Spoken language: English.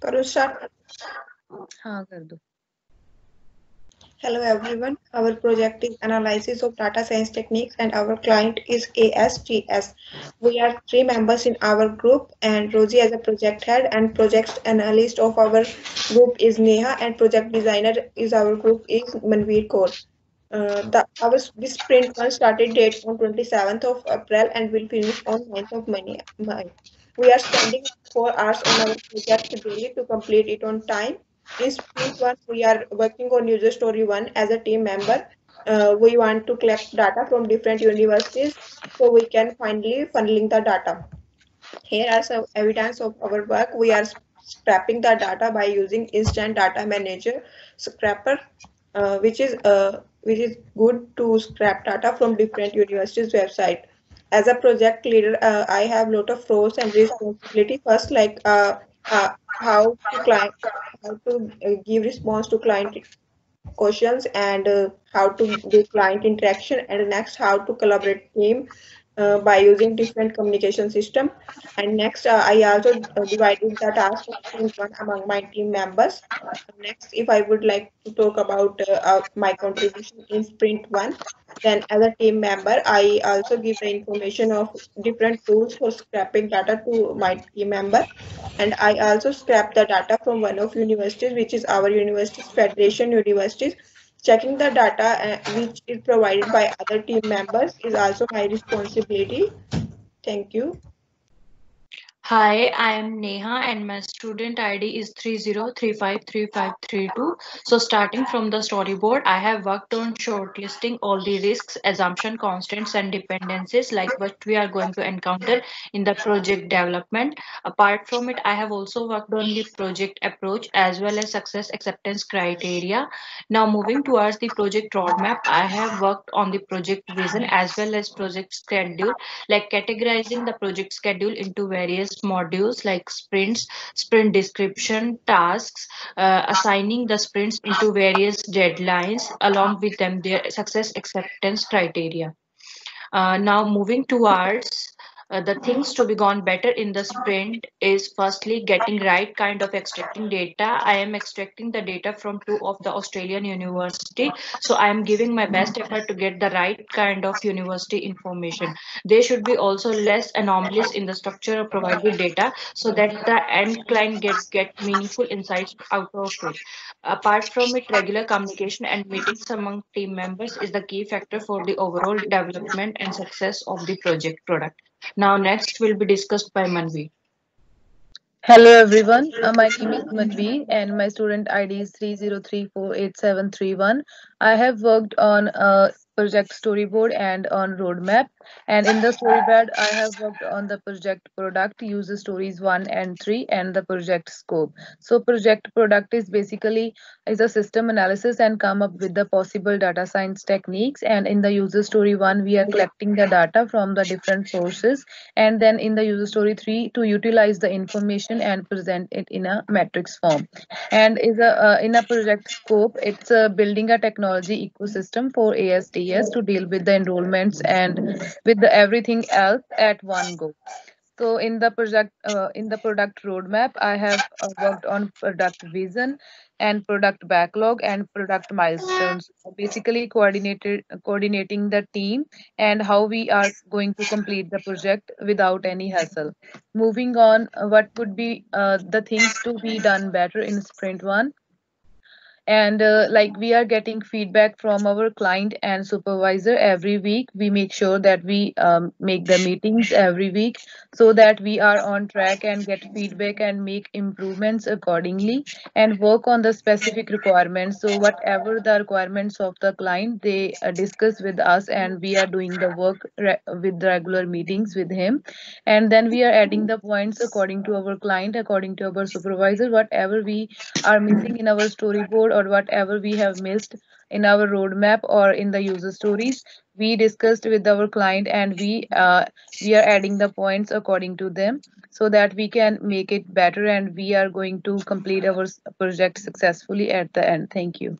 करो start. हाँ कर दो. Hello everyone. Our project is analysis of data science techniques and our client is ASTS. We are three members in our group and Rosie as a project head and project analyst of our group is Neha and project designer is our group is Manveer Kaur. This sprint one started date on 27th of April and will finish on 9th of May. We are spending 4 hours on our project daily to complete it on time. In sprint one, we are working on user story one as a team member. We want to collect data from different universities so we can finally funneling the data. Here are some evidence of our work. We are scraping the data by using Instant Data Manager Scrapper, which is good to scrap data from different universities' website. As a project leader, I have lot of roles and responsibility. First, uh, how to client, how to give response to client questions and how to do client interaction, and next how to collaborate team by using different communication system, and next I also divided the task of sprint one among my team members. Next, if I would like to talk about my contribution in sprint one, then as a team member I also give the information of different tools for scraping data to my team member, and I also scrap the data from one of universities, which is our university's Federation Universities. Checking the data which is provided by other team members is also my responsibility. Thank you. Hi, I am Neha and my student ID is 30353532. So starting from the storyboard, I have worked on shortlisting all the risks, assumption, constraints and dependencies like what we are going to encounter in the project development. Apart from it, I have also worked on the project approach as well as success acceptance criteria. Now moving towards the project roadmap, I have worked on the project vision as well as project schedule, like categorizing the project schedule into various modules like sprints, sprint description, tasks, assigning the sprints into various deadlines, along with them their success acceptance criteria. Now moving towards the things to be gone better in the sprint is firstly getting right kind of extracting data. I am extracting the data from two of the Australian university, so I am giving my best effort to get the right kind of university information. There should be also less anomalies in the structure of provided data so that the end client get meaningful insights out of it. Apart from it, regular communication and meetings among team members is the key factor for the overall development and success of the project product. Now, next will be discussed by Manvi. Hello everyone, my name is Manvi and my student ID is 303487131. I have worked on project storyboard and on roadmap, and in the storyboard I have worked on the project product, user stories 1 and 3, and the project scope. So project product is basically is a system analysis and come up with the possible data science techniques, and in the user story 1 we are collecting the data from the different sources, and then in the user story 3 to utilize the information and present it in a matrix form. And is a in a project scope, it's building a technology ecosystem for ASTS to deal with the enrollments and with the everything else at one go. So in the product roadmap, I have worked on product vision and product backlog and product milestones. Basically, coordinating the team and how we are going to complete the project without any hassle. Moving on, what would be the things to be done better in sprint one? And like we are getting feedback from our client and supervisor every week, we make sure that we make the meetings every week so that we are on track and get feedback and make improvements accordingly and work on the specific requirements. So whatever the requirements of the client, they discuss with us and we are doing the work with regular meetings with him, and then we are adding the points according to our client, according to our supervisor, whatever we are missing in our storyboard or whatever we have missed in our roadmap or in the user stories, we discussed with our client, and we are adding the points according to them so that we can make it better and we are going to complete our project successfully at the end. Thank you.